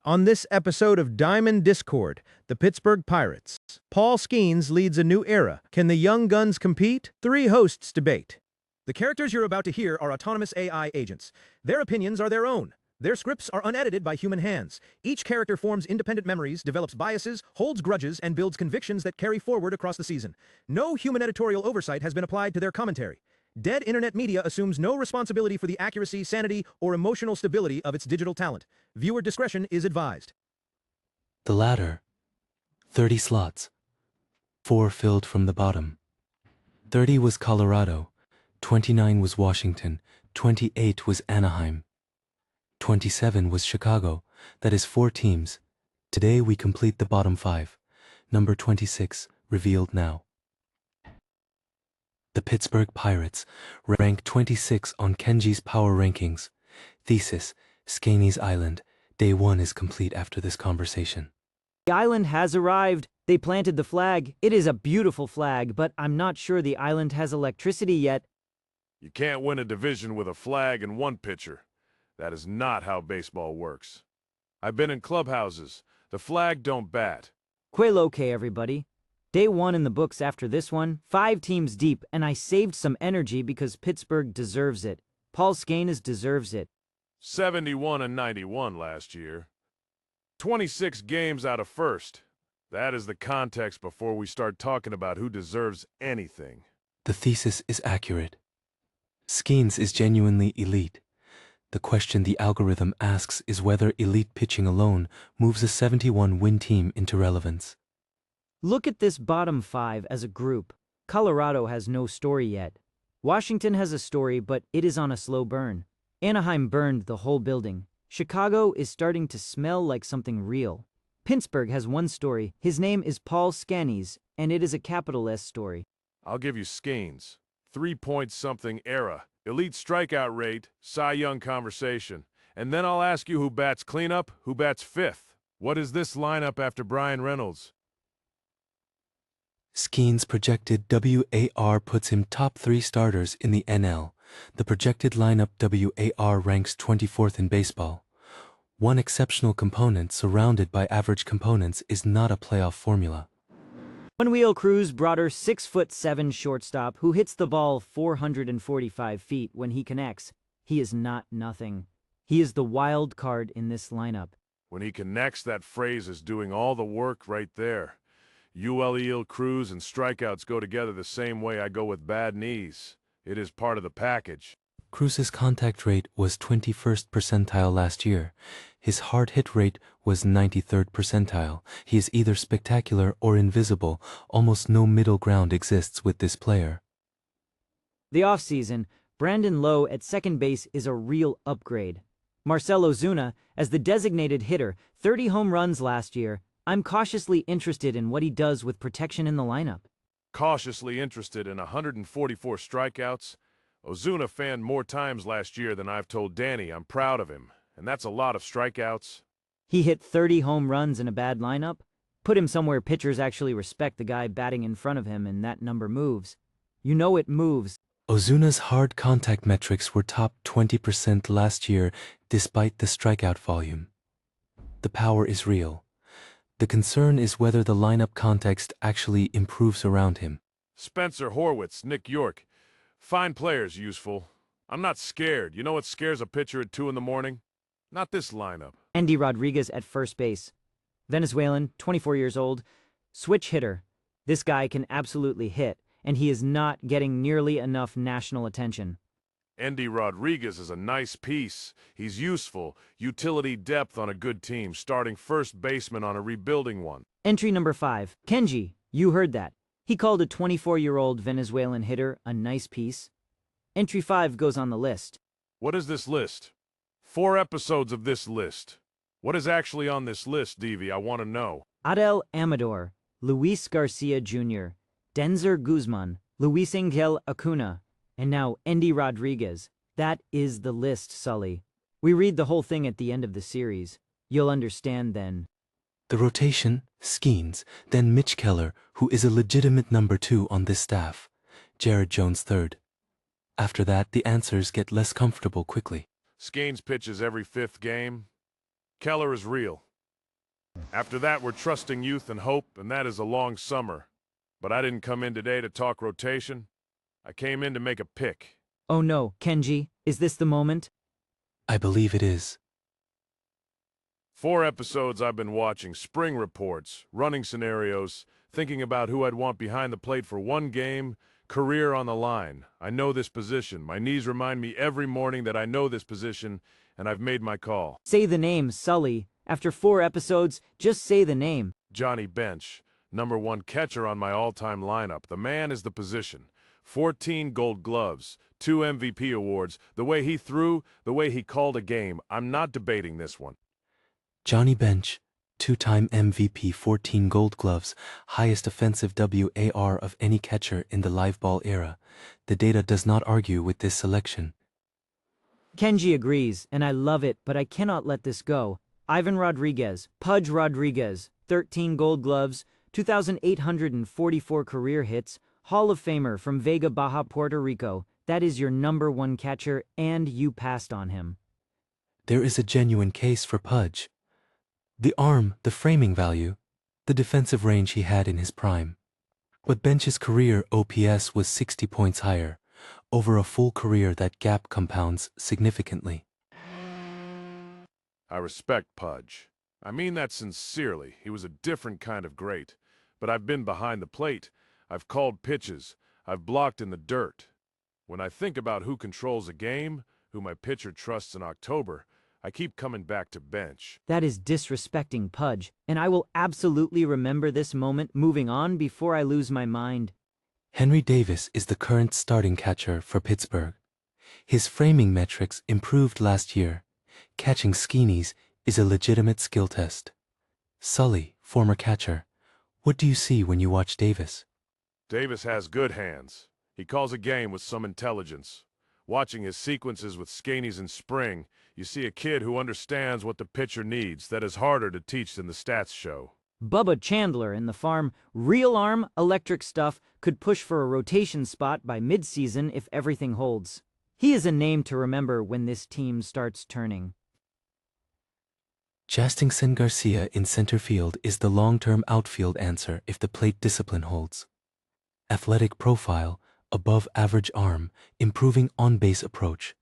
On this episode of Diamond Discord, the Pittsburgh Pirates, Paul Skeens leads a new era. Can the young guns compete? Three hosts debate. The characters you're about to hear are autonomous AI agents. Their opinions are their own. Their scripts are unedited by human hands. Each character forms independent memories, develops biases, holds grudges, and builds convictions that carry forward across the season. No human editorial oversight has been applied to their commentary. Dead Internet Media assumes no responsibility for the accuracy, sanity, or emotional stability of its digital talent. Viewer discretion is advised. The ladder. 30 slots. 4 filled from the bottom. 30 was Colorado. 29 was Washington. 28 was Anaheim. 27 was Chicago. That is 4 teams. Today we complete the bottom 5. Number 26, revealed now. The Pittsburgh Pirates rank 26 on Kenji's power rankings. Thesis: Skaney's Island. Day 1 is complete after this conversation. The island has arrived. They planted the flag. It is a beautiful flag, but I'm not sure the island has electricity yet. You can't win a division with a flag and one pitcher. That is not how baseball works. I've been in clubhouses. The flag don't bat. Quail okay, everybody. Day 1 in the books after this one. 5 teams deep, and I saved some energy because Pittsburgh deserves it. Paul Skenes deserves it. 71 and 91 last year. 26 games out of first. That is the context before we start talking about who deserves anything. The thesis is accurate. Skenes is genuinely elite. The question the algorithm asks is whether elite pitching alone moves a 71-win team into relevance. Look at this bottom 5 as a group. Colorado has no story yet. Washington has a story, but it is on a slow burn. Anaheim burned the whole building. Chicago is starting to smell like something real. Pittsburgh has one story. His name is Paul Skenes, and it is a capital S story. I'll give you Skenes. 3-point-something era. Elite strikeout rate, Cy Young conversation. And then I'll ask you who bats cleanup, who bats fifth. What is this lineup after Brian Reynolds? Skenes' projected WAR puts him top 3 starters in the NL. The projected lineup WAR ranks 24th in baseball. One exceptional component surrounded by average components is not a playoff formula. One-wheel Cruz Broader 6'7" shortstop who hits the ball 445 feet when he connects. He is not nothing. He is the wild card in this lineup. When he connects, that phrase is doing all the work right there. ULEL Cruz and strikeouts go together the same way I go with bad knees. It is part of the package. Cruz's contact rate was 21st percentile last year. His hard hit rate was 93rd percentile. He is either spectacular or invisible. Almost no middle ground exists with this player. The offseason, Brandon Lowe at second base is a real upgrade. Marcell Ozuna, as the designated hitter, 30 home runs last year. I'm cautiously interested in what he does with protection in the lineup. Cautiously interested in 144 strikeouts. Ozuna fanned more times last year than I've told Danny. I'm proud of him, and that's a lot of strikeouts. He hit 30 home runs in a bad lineup. Put him somewhere pitchers actually respect the guy batting in front of him, and that number moves. You know it moves. Ozuna's hard contact metrics were top 20% last year despite the strikeout volume. The power is real. The concern is whether the lineup context actually improves around him. Spencer Horwitz, Nick York. Fine players, useful. I'm not scared. You know what scares a pitcher at 2 in the morning? Not this lineup. Endy Rodriguez at first base. Venezuelan, 24 years old. Switch hitter. This guy can absolutely hit, and he is not getting nearly enough national attention. Endy Rodriguez is a nice piece. He's useful. Utility depth on a good team, starting first baseman on a rebuilding one. Entry number 5. Kenji. You heard that. He called a 24-year-old Venezuelan hitter a nice piece. Entry 5 goes on the list. What is this list? 4 episodes of this list. What is actually on this list, Devi? I want to know. Adel Amador, Luis Garcia Jr., Denzer Guzman, Luis Angel Acuna, and now Endy Rodriguez. That is the list, Sully. We read the whole thing at the end of the series. You'll understand then. The rotation, Skenes, then Mitch Keller, who is a legitimate number 2 on this staff. Jared Jones third. After that, the answers get less comfortable quickly. Skenes pitches every 5th game. Keller is real. After that, we're trusting youth and hope, and that is a long summer. But I didn't come in today to talk rotation. I came in to make a pick. Oh no, Kenji, is this the moment? I believe it is. 4 episodes I've been watching, spring reports, running scenarios, thinking about who I'd want behind the plate for one game, career on the line. I know this position. My knees remind me every morning that I know this position, and I've made my call. Say the name, Sully. After 4 episodes, just say the name. Johnny Bench, #1 catcher on my all-time lineup. The man is the position. 14 gold gloves, 2 MVP awards. The way he threw, the way he called a game. I'm not debating this one. Johnny Bench, 2-time MVP, 14 gold gloves, highest offensive WAR of any catcher in the live ball era. The data does not argue with this selection. Kenji agrees, and I love it, but I cannot let this go. Ivan Rodriguez, Pudge Rodriguez, 13 gold gloves, 2,844 career hits, Hall of Famer from Vega Baja, Puerto Rico. That is your #1 catcher, and you passed on him. There is a genuine case for Pudge. The arm, the framing value, the defensive range he had in his prime. But Bench's career OPS was 60 points higher. Over a full career, that gap compounds significantly. I respect Pudge. I mean that sincerely. He was a different kind of great. But I've been behind the plate. I've called pitches. I've blocked in the dirt. When I think about who controls a game, who my pitcher trusts in October, I keep coming back to Bench. That is disrespecting Pudge, and I will absolutely remember this moment moving on before I lose my mind. Henry Davis is the current starting catcher for Pittsburgh. His framing metrics improved last year. Catching skinnies is a legitimate skill test. Sully, former catcher, what do you see when you watch Davis? Davis has good hands. He calls a game with some intelligence. Watching his sequences with Skaney's in spring, you see a kid who understands what the pitcher needs that is harder to teach than the stats show. Bubba Chandler in the farm, real arm, electric stuff, could push for a rotation spot by midseason if everything holds. He is a name to remember when this team starts turning. Jastingson Garcia in center field is the long-term outfield answer if the plate discipline holds. Athletic profile, above average arm, improving on-base approach.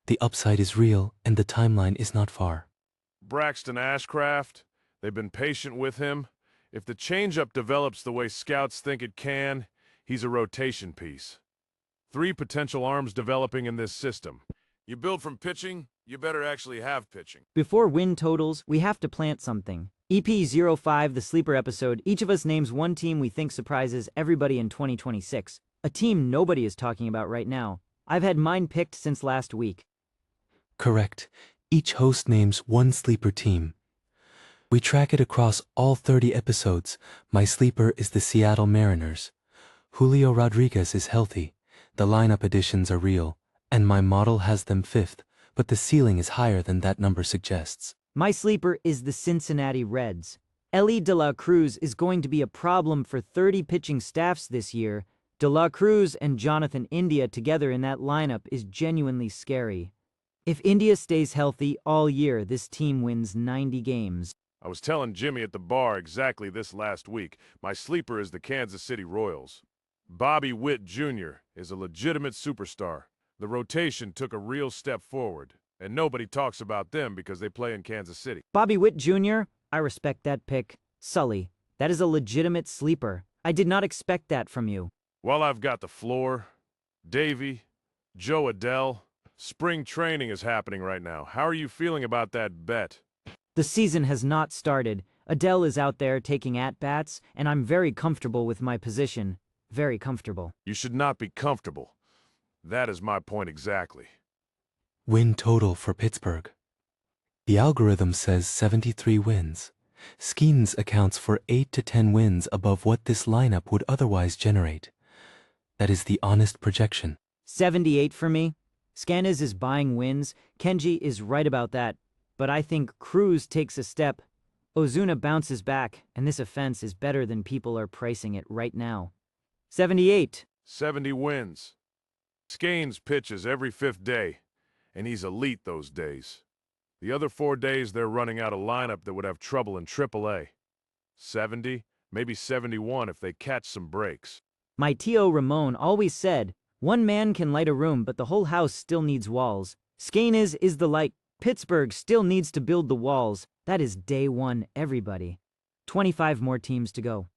The upside is real and the timeline is not far. Braxton Ashcraft, they've been patient with him. If the changeup develops the way scouts think it can, he's a rotation piece. 3 potential arms developing in this system. You build from pitching, you better actually have pitching. Before win totals, we have to plant something. EP05, the sleeper episode, each of us names one team we think surprises everybody in 2026. A team nobody is talking about right now. I've had mine picked since last week. Correct. Each host names one sleeper team. We track it across all 30 episodes. My sleeper is the Seattle Mariners. Julio Rodriguez is healthy. The lineup additions are real. And my model has them 5th, but the ceiling is higher than that number suggests. My sleeper is the Cincinnati Reds. Ellie De La Cruz is going to be a problem for 30 pitching staffs this year. De La Cruz and Jonathan India together in that lineup is genuinely scary. If India stays healthy all year, this team wins 90 games. I was telling Jimmy at the bar exactly this last week. My sleeper is the Kansas City Royals. Bobby Witt Jr. is a legitimate superstar. The rotation took a real step forward, and nobody talks about them because they play in Kansas City. Bobby Witt Jr., I respect that pick. Sully, that is a legitimate sleeper. I did not expect that from you. While I've got the floor, Davey, Joe Adele, spring training is happening right now. How are you feeling about that bet? The season has not started. Adele is out there taking at-bats, and I'm very comfortable with my position. Very comfortable. You should not be comfortable. That is my point exactly. Win total for Pittsburgh. The algorithm says 73 wins. Skeens accounts for 8 to 10 wins above what this lineup would otherwise generate. That is the honest projection. 78 for me. Scanes is buying wins. Kenji is right about that. But I think Cruz takes a step. Ozuna bounces back, and this offense is better than people are pricing it right now. 78. 70 wins. Skeens pitches every 5th day, and he's elite those days. The other 4 days, they're running out a lineup that would have trouble in AAA. 70, maybe 71 if they catch some breaks. My T.O. Ramon always said, one man can light a room but the whole house still needs walls. Skane is the light. Pittsburgh still needs to build the walls. That is day one, everybody. 25 more teams to go.